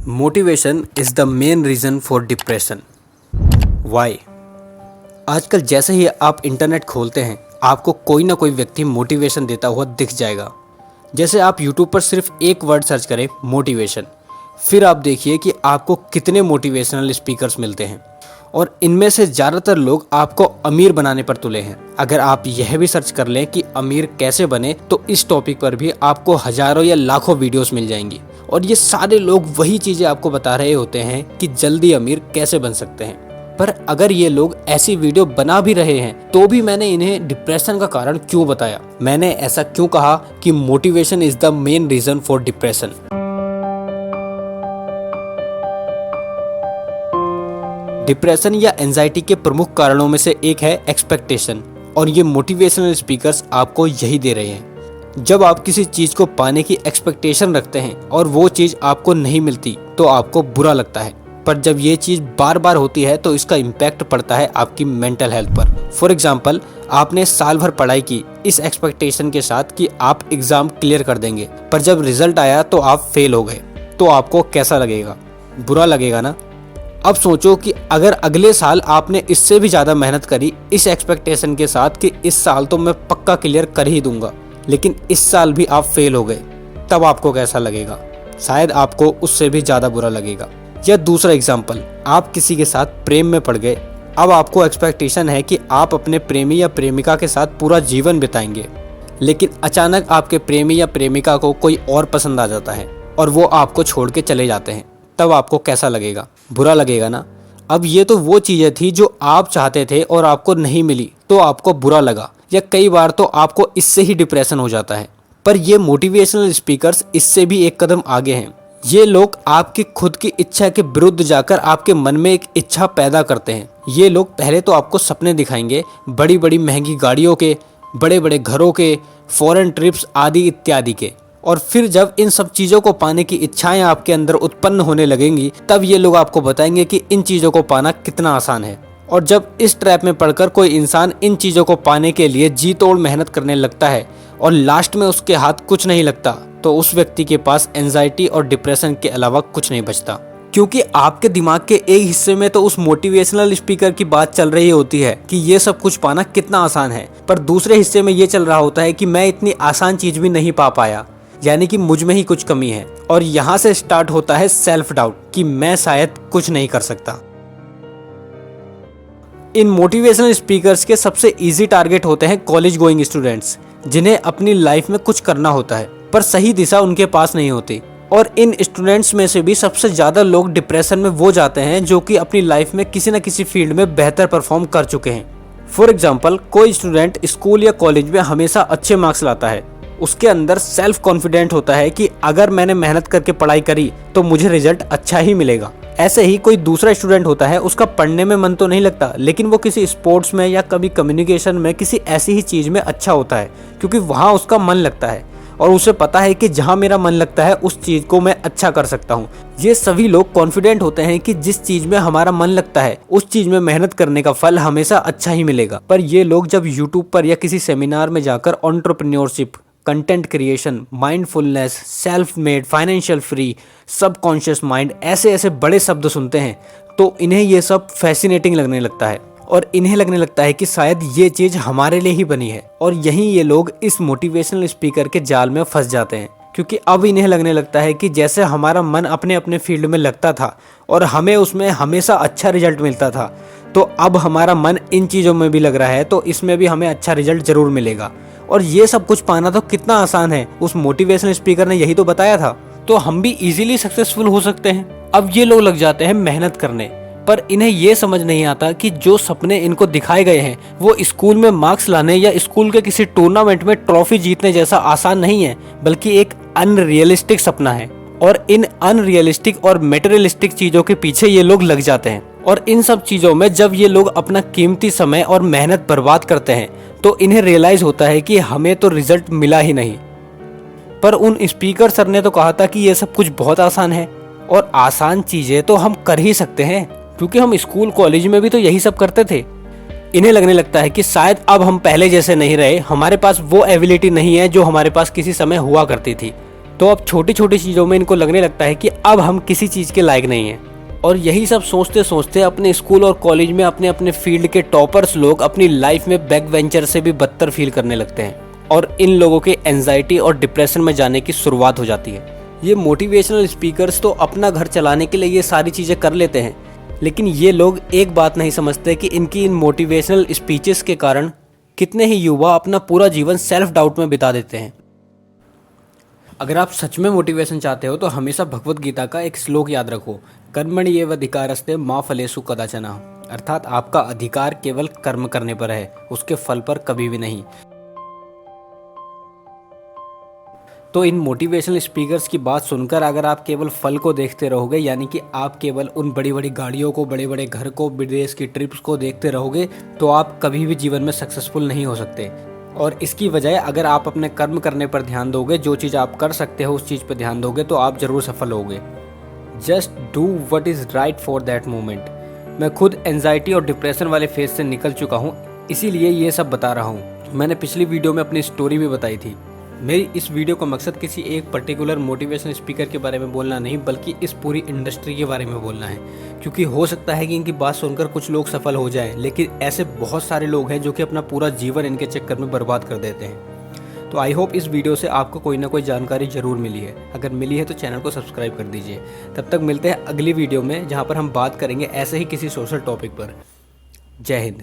Motivation is the main reason for depression. Why? आजकल जैसे ही आप इंटरनेट खोलते हैं आपको कोई ना कोई व्यक्ति मोटिवेशन देता हुआ दिख जाएगा। जैसे आप यूट्यूब पर सिर्फ एक वर्ड सर्च करें मोटिवेशन, फिर आप देखिए कि आपको कितने मोटिवेशनल स्पीकर्स मिलते हैं और इनमें से ज़्यादातर लोग आपको अमीर बनाने पर तुले हैं। अगर आप यह भी सर्च कर लें कि अमीर कैसे बने तो इस टॉपिक पर भी आपको हज़ारों या लाखों वीडियोस मिल जाएंगी और ये सारे लोग वही चीज़ें आपको बता रहे होते हैं कि जल्दी अमीर कैसे बन सकते हैं। पर अगर ये लोग ऐसी वीडियो बना भी रहे हैं तो भी मैंने इन्हें डिप्रेशन का कारण क्यों बताया? मैंने ऐसा क्यों कहा कि motivation is the main reason for depression? Depression या एंजाइटी के प्रमुख कारणों में से एक है एक्सपेक्टेशन, और ये मोटिवेशनल स्पीकर्स आपको यही दे रहे हैं। जब आप किसी चीज़ को पाने की एक्सपेक्टेशन रखते हैं और वो चीज़ आपको नहीं मिलती तो आपको बुरा लगता है, पर जब ये चीज़ बार बार होती है तो इसका इम्पैक्ट पड़ता है आपकी मेंटल हेल्थ पर। फॉर एग्जाम्पल, आपने साल भर पढ़ाई की इस एक्सपेक्टेशन के साथ कि आप एग्ज़ाम क्लियर कर देंगे, पर जब रिजल्ट आया तो आप फेल हो गए, तो आपको कैसा लगेगा? बुरा लगेगा ना। अब सोचो कि अगर अगले साल आपने इससे भी ज़्यादा मेहनत करी इस एक्सपेक्टेशन के साथ कि इस साल तो मैं पक्का क्लियर कर ही दूंगा, लेकिन इस साल भी आप फेल हो गए, तब आपको कैसा लगेगा? शायद आपको उससे भी ज़्यादा बुरा लगेगा। या दूसरा एग्जाम्पल, आप किसी के साथ प्रेम में पड़ गए। अब आपको एक्सपेक्टेशन है कि आप अपने प्रेमी या प्रेमिका के साथ पूरा जीवन बिताएंगे, लेकिन अचानक आपके प्रेमी या प्रेमिका को कोई और पसंद आ जाता है और वो आपको छोड़ के चले जाते हैं, तब आपको कैसा लगेगा? बुरा लगेगा ना। अब ये तो वो चीज़ें थी जो आप चाहते थे और आपको नहीं मिली तो आपको बुरा लगा, या कई बार तो आपको इससे ही डिप्रेशन हो जाता है। पर ये मोटिवेशनल स्पीकर्स इससे भी एक कदम आगे हैं। ये लोग आपकी खुद की इच्छा के विरुद्ध जाकर आपके मन में एक इच्छा पैदा करते हैं। ये लोग पहले तो आपको सपने दिखाएंगे, बड़ी बड़ी महंगी गाड़ियों के, बड़े बड़े घरों के, फॉरेन ट्रिप्स आदि इत्यादि के, और फिर जब इन सब चीज़ों को पाने की इच्छाएं आपके अंदर उत्पन्न होने लगेंगी तब ये लोग आपको बताएंगे कि इन चीज़ों को पाना कितना आसान है। और जब इस ट्रैप में पड़कर कोई इंसान इन चीज़ों को पाने के लिए जी तोड़ मेहनत करने लगता है और लास्ट में उसके हाथ कुछ नहीं लगता, तो उस व्यक्ति के पास एंजाइटी और डिप्रेशन के अलावा कुछ नहीं बचता, क्योंकि आपके दिमाग के एक हिस्से में तो उस मोटिवेशनल स्पीकर की बात चल रही होती है कि ये सब कुछ पाना कितना आसान है, पर दूसरे हिस्से में ये चल रहा होता है कि मैं इतनी आसान चीज़ भी नहीं पा पाया, यानी कि मुझ में ही कुछ कमी है। और यहाँ से स्टार्ट होता है सेल्फ डाउट कि मैं शायद कुछ नहीं कर सकता। इन मोटिवेशनल स्पीकर्स के सबसे इजी टारगेट होते हैं कॉलेज गोइंग स्टूडेंट्स, जिन्हें अपनी लाइफ में कुछ करना होता है पर सही दिशा उनके पास नहीं होती। और इन स्टूडेंट्स में से भी सबसे ज़्यादा लोग डिप्रेशन में वो जाते हैं जो कि अपनी लाइफ में किसी न किसी फील्ड में बेहतर परफॉर्म कर चुके हैं। फॉर एग्जाम्पल, कोई स्टूडेंट स्कूल या कॉलेज में हमेशा अच्छे मार्क्स लाता है, उसके अंदर सेल्फ कॉन्फिडेंट होता है कि अगर मैंने मेहनत करके पढ़ाई करी तो मुझे रिजल्ट अच्छा ही मिलेगा। ऐसे ही कोई दूसरा स्टूडेंट होता है, उसका पढ़ने में मन तो नहीं लगता, लेकिन वो किसी स्पोर्ट्स में या कभी कम्युनिकेशन में किसी ऐसी ही चीज़ में अच्छा होता है क्योंकि वहाँ उसका मन लगता है और उसे पता है कि जहाँ मेरा मन लगता है उस चीज़ को मैं अच्छा कर सकता हूँ। ये सभी लोग कॉन्फिडेंट होते हैं कि जिस चीज़ में हमारा मन लगता है उस चीज़ में मेहनत करने का फल हमेशा अच्छा ही मिलेगा। पर ये लोग जब यूट्यूब पर या किसी सेमिनार में जाकर entrepreneurship, content creation, mindfulness, self made, financial free, subconscious mind, ऐसे ऐसे बड़े शब्द सुनते हैं तो इन्हें ये सब फैसिनेटिंग लगने लगता है और इन्हें लगने लगता है कि शायद ये चीज़ हमारे लिए ही बनी है। और यहीं ये लोग इस मोटिवेशनल स्पीकर के जाल में फंस जाते हैं, क्योंकि अब इन्हें लगने लगता है कि जैसे हमारा मन अपने अपने फील्ड में लगता था और हमें उसमें हमेशा अच्छा रिजल्ट मिलता था, तो अब हमारा मन इन चीज़ों में भी लग रहा है तो इसमें भी हमें अच्छा रिजल्ट ज़रूर मिलेगा। और ये सब कुछ पाना तो कितना आसान है, उस मोटिवेशनल स्पीकर ने यही तो बताया था, तो हम भी इजीली सक्सेसफुल हो सकते हैं। अब ये लोग लग जाते हैं मेहनत करने, पर इन्हें ये समझ नहीं आता कि जो सपने इनको दिखाए गए हैं वो स्कूल में मार्क्स लाने या स्कूल के किसी टूर्नामेंट में ट्रॉफी जीतने जैसा आसान नहीं है, बल्कि एक अनरियलिस्टिक सपना है। और इन अनरियलिस्टिक और मेटेरियलिस्टिक चीज़ों के पीछे ये लोग लग जाते हैं, और इन सब चीज़ों में जब ये लोग अपना कीमती समय और मेहनत बर्बाद करते हैं तो इन्हें रियलाइज़ होता है कि हमें तो रिजल्ट मिला ही नहीं। पर उन स्पीकर सर ने तो कहा था कि ये सब कुछ बहुत आसान है, और आसान चीज़ें तो हम कर ही सकते हैं क्योंकि हम स्कूल कॉलेज में भी तो यही सब करते थे। इन्हें लगने लगता है कि शायद अब हम पहले जैसे नहीं रहे, हमारे पास वो एबिलिटी नहीं है जो हमारे पास किसी समय हुआ करती थी। तो अब छोटी छोटी चीज़ों में इनको लगने लगता है कि अब हम किसी चीज़ के लायक नहीं हैं। और यही सब सोचते सोचते अपने स्कूल और कॉलेज में अपने अपने फील्ड के टॉपर्स लोग अपनी लाइफ में बैक वेंचर से भी बदतर फील करने लगते हैं और इन लोगों के एंजाइटी और डिप्रेशन में जाने की शुरुआत हो जाती है। ये मोटिवेशनल स्पीकर्स तो अपना घर चलाने के लिए ये सारी चीज़ें कर लेते हैं, लेकिन ये लोग एक बात नहीं समझते कि इनकी इन मोटिवेशनल स्पीचेस के कारण कितने ही युवा अपना पूरा जीवन सेल्फ डाउट में बिता देते हैं। अगर आप सच में मोटिवेशन चाहते हो तो हमेशा भगवत गीता का एक श्लोक याद रखो, कर्मण्येव अधिकारस्ते मा फलेषु कदाचन। अर्थात आपका अधिकार केवल कर्म करने पर है, उसके फल पर कभी भी नहीं। तो इन मोटिवेशनल स्पीकर्स की बात सुनकर अगर आप केवल फल को देखते रहोगे, यानी कि आप केवल उन बड़ी बड़ी गाड़ियों को, बड़े बड़े घर को, विदेश की ट्रिप्स को देखते रहोगे, तो आप कभी भी जीवन में सक्सेसफुल नहीं हो सकते। और इसकी बजाय अगर आप अपने कर्म करने पर ध्यान दोगे, जो चीज़ आप कर सकते हो उस चीज़ पर ध्यान दोगे, तो आप ज़रूर सफल होगे। Just do what is right for that moment. मैं खुद एंजाइटी और डिप्रेशन वाले फेज से निकल चुका हूँ, इसीलिए ये सब बता रहा हूँ। मैंने पिछली वीडियो में अपनी स्टोरी भी बताई थी। मेरी इस वीडियो का मकसद किसी एक पर्टिकुलर मोटिवेशनल स्पीकर के बारे में बोलना नहीं, बल्कि इस पूरी इंडस्ट्री के बारे में बोलना है। क्योंकि हो सकता है कि इनकी बात सुनकर कुछ लोग सफल हो जाएं, लेकिन ऐसे बहुत सारे लोग हैं जो कि अपना पूरा जीवन इनके चक्कर में बर्बाद कर देते हैं। तो आई होप इस वीडियो से आपको कोई ना कोई जानकारी ज़रूर मिली है। अगर मिली है तो चैनल को सब्सक्राइब कर दीजिए। तब तक मिलते हैं अगली वीडियो में, जहाँ पर हम बात करेंगे ऐसे ही किसी सोशल टॉपिक पर। जय हिंद।